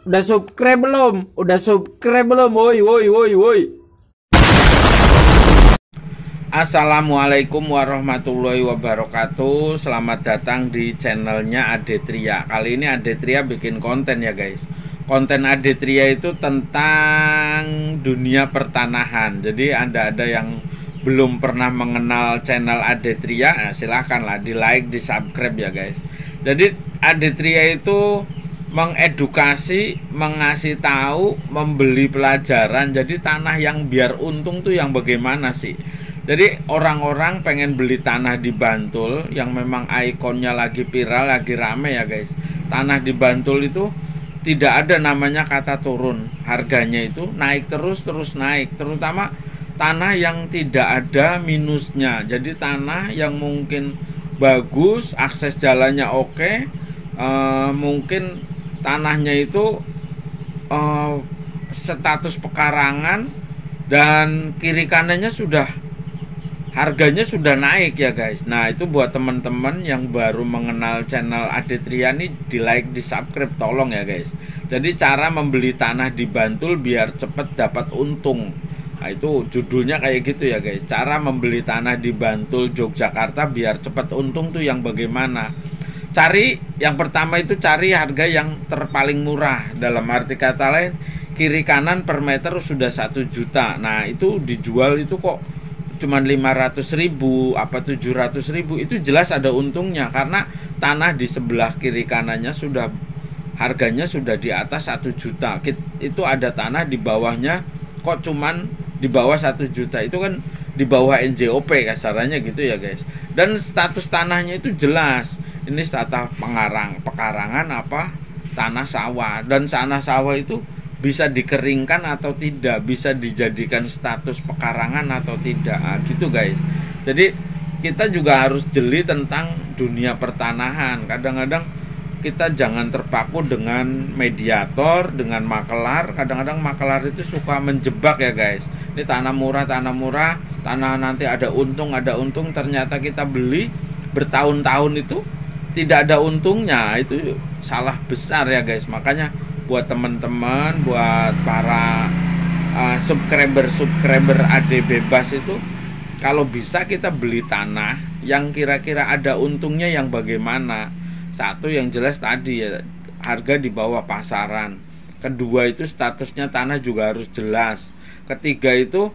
Udah subscribe belum? Udah subscribe belum? Woi, woi, woi, woi. Assalamualaikum warahmatullahi wabarakatuh. Selamat datang di channelnya Adetria. Kali ini Adetria bikin konten ya guys. Konten Adetria itu tentang dunia pertanahan. Jadi ada yang belum pernah mengenal channel Adetria, silahkanlah di like, di subscribe ya guys. Jadi Adetria itu mengedukasi, mengasih tahu, membeli pelajaran. Jadi tanah yang biar untung tuh yang bagaimana sih? Jadi orang-orang pengen beli tanah di Bantul yang memang ikonnya lagi viral, lagi rame ya guys. Tanah di Bantul itu tidak ada namanya kata turun. Harganya itu naik terus naik. Terutama tanah yang tidak ada minusnya. Jadi tanah yang mungkin bagus, akses jalannya oke, mungkin tanahnya itu status pekarangan dan kiri kanannya sudah harganya sudah naik ya guys. Nah itu buat teman-teman yang baru mengenal channel Adetria nih, di like, di subscribe tolong ya guys. Jadi cara membeli tanah di Bantul biar cepet dapat untung. Nah itu judulnya kayak gitu ya guys. Cara membeli tanah di Bantul Yogyakarta biar cepet untung tuh yang bagaimana. Cari yang pertama itu cari harga yang terpaling murah. Dalam arti kata lain, kiri kanan per meter sudah 1 juta. Nah itu dijual itu kok cuman 500.000 apa 700.000, itu jelas ada untungnya karena tanah di sebelah kiri kanannya sudah harganya sudah di atas 1 juta. Itu ada tanah di bawahnya kok cuman di bawah 1 juta, itu kan di bawah NJOP kasarannya gitu ya guys. Dan status tanahnya itu jelas, ini status pekarangan apa tanah sawah, dan tanah sawah itu bisa dikeringkan atau tidak, bisa dijadikan status pekarangan atau tidak, nah, gitu guys. Jadi kita juga harus jeli tentang dunia pertanahan. Kadang-kadang kita jangan terpaku dengan mediator, dengan makelar. Kadang-kadang makelar itu suka menjebak ya guys. Ini tanah murah, tanah nanti ada untung, ternyata kita beli bertahun-tahun itu tidak ada untungnya. Itu salah besar ya guys. Makanya buat teman-teman, buat para subscriber AD bebas itu, kalau bisa kita beli tanah yang kira-kira ada untungnya yang bagaimana. Satu yang jelas tadi ya, harga di bawah pasaran. Kedua itu statusnya tanah juga harus jelas. Ketiga itu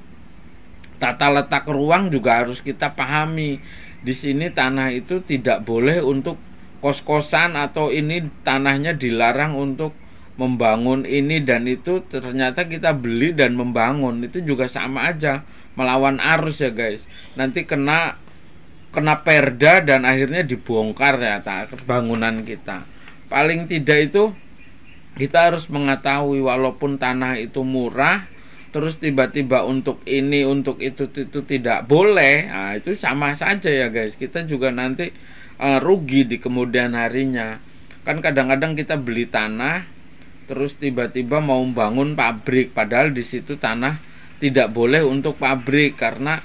tata letak ruang juga harus kita pahami. Di sini tanah itu tidak boleh untuk kos-kosan, atau ini tanahnya dilarang untuk membangun ini dan itu. Ternyata kita beli dan membangun, itu juga sama aja melawan arus ya guys. Nanti kena perda dan akhirnya dibongkar ya bangunan kita. Paling tidak itu kita harus mengetahui, walaupun tanah itu murah terus tiba-tiba untuk ini untuk itu tidak boleh, nah itu sama saja ya guys. Kita juga nanti rugi di kemudian harinya. Kan kadang-kadang kita beli tanah terus tiba-tiba mau bangun pabrik, padahal di situ tanah tidak boleh untuk pabrik karena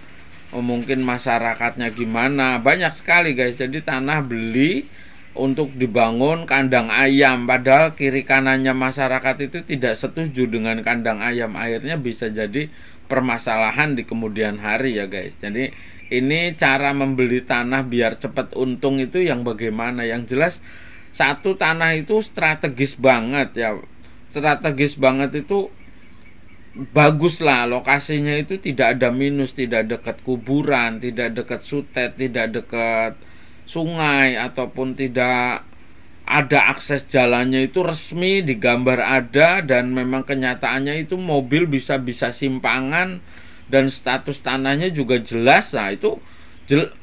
mungkin masyarakatnya gimana, banyak sekali guys. Jadi tanah beli untuk dibangun kandang ayam, padahal kiri kanannya masyarakat itu tidak setuju dengan kandang ayam. Akhirnya bisa jadi permasalahan di kemudian hari ya guys. Jadi ini cara membeli tanah biar cepat untung itu yang bagaimana. Yang jelas satu, tanah itu strategis banget ya. Strategis banget itu bagus lah, lokasinya itu tidak ada minus, tidak dekat kuburan, tidak dekat sutet, tidak dekat sungai, ataupun tidak ada akses jalannya itu resmi, digambar ada, dan memang kenyataannya itu mobil bisa simpangan, dan status tanahnya juga jelas. Nah itu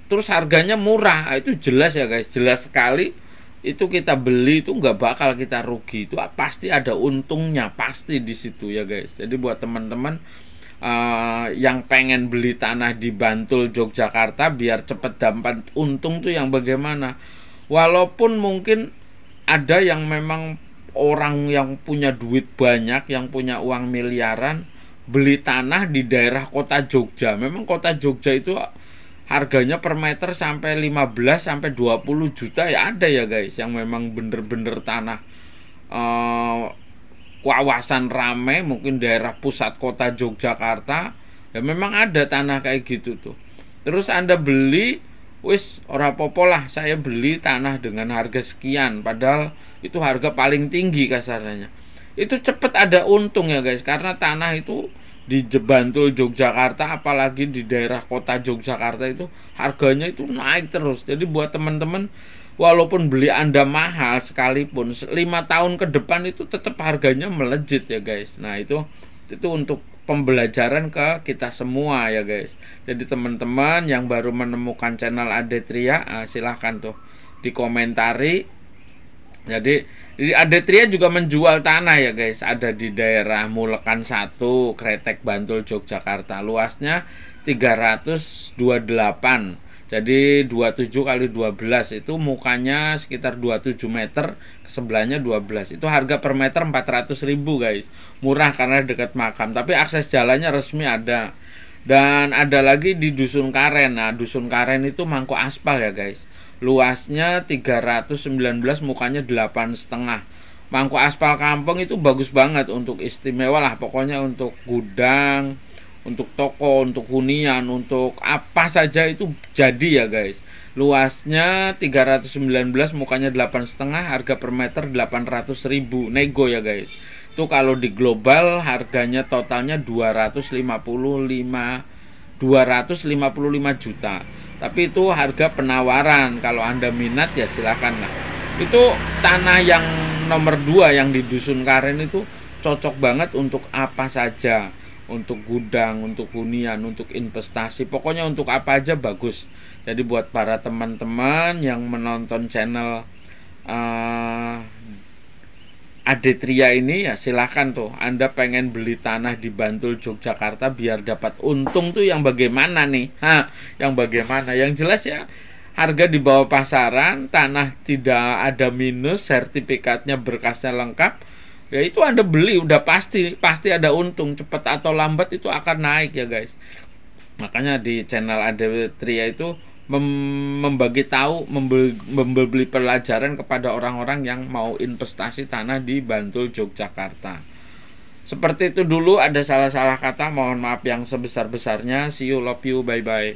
terus harganya murah, nah, itu jelas ya guys, jelas sekali. Itu kita beli itu nggak bakal kita rugi, itu pasti ada untungnya, pasti di situ ya guys. Jadi buat teman-teman yang pengen beli tanah di Bantul Yogyakarta biar cepet dapat untung tuh yang bagaimana. Walaupun mungkin ada yang memang orang yang punya duit banyak, yang punya uang miliaran, beli tanah di daerah kota Jogja. Memang kota Jogja itu harganya per meter sampai 15 sampai 20 juta ya ada ya guys, yang memang bener-bener tanah kawasan ramai, mungkin daerah pusat kota Yogyakarta, ya memang ada tanah kayak gitu tuh. Terus Anda beli, wis ora apa-apa lah, saya beli tanah dengan harga sekian, padahal itu harga paling tinggi kasarnya. Itu cepet ada untung ya guys, karena tanah itu di Bantul Yogyakarta, apalagi di daerah kota Yogyakarta itu harganya itu naik terus. Jadi buat teman-teman, walaupun beli Anda mahal sekalipun, 5 tahun ke depan itu tetap harganya melejit ya guys. Nah itu untuk pembelajaran ke kita semua ya guys. Jadi teman-teman yang baru menemukan channel Adetria, silahkan tuh dikomentari. Jadi Adetria juga menjual tanah ya guys. Ada di daerah Mulekan 1, Kretek, Bantul, Yogyakarta. Luasnya 328. Jadi 27 kali 12 itu mukanya sekitar 27 meter, sebelahnya 12. Itu harga per meter 400.000 guys. Murah karena dekat makam, tapi akses jalannya resmi ada. Dan ada lagi di Dusun Karen. Nah, Dusun Karen itu mangkok aspal ya guys. Luasnya 319, mukanya 8,5. Mangkok aspal kampung itu bagus banget, untuk istimewa lah pokoknya, untuk gudang, untuk toko, untuk hunian, untuk apa saja itu jadi ya guys. Luasnya 319, mukanya 8,5, harga per meter 800.000, nego ya guys. Itu kalau di global harganya totalnya 255 juta. Tapi itu harga penawaran, kalau Anda minat ya silakan lah. Itu tanah yang nomor 2 yang di Dusun Karen itu cocok banget untuk apa saja. Untuk gudang, untuk hunian, untuk investasi, pokoknya untuk apa aja bagus. Jadi buat para teman-teman yang menonton channel Adetria ini ya silahkan tuh, Anda pengen beli tanah di Bantul Yogyakarta biar dapat untung tuh yang bagaimana nih? Yang bagaimana? Yang jelas ya harga di bawah pasaran, tanah tidak ada minus, sertifikatnya berkasnya lengkap. Ya itu Anda beli udah pasti ada untung, cepat atau lambat itu akan naik ya guys. Makanya di channel Adetria itu membagi tahu, memberi pelajaran kepada orang-orang yang mau investasi tanah di Bantul Yogyakarta. Seperti itu dulu, ada salah-salah kata, mohon maaf yang sebesar-besarnya. See you, love you, bye bye.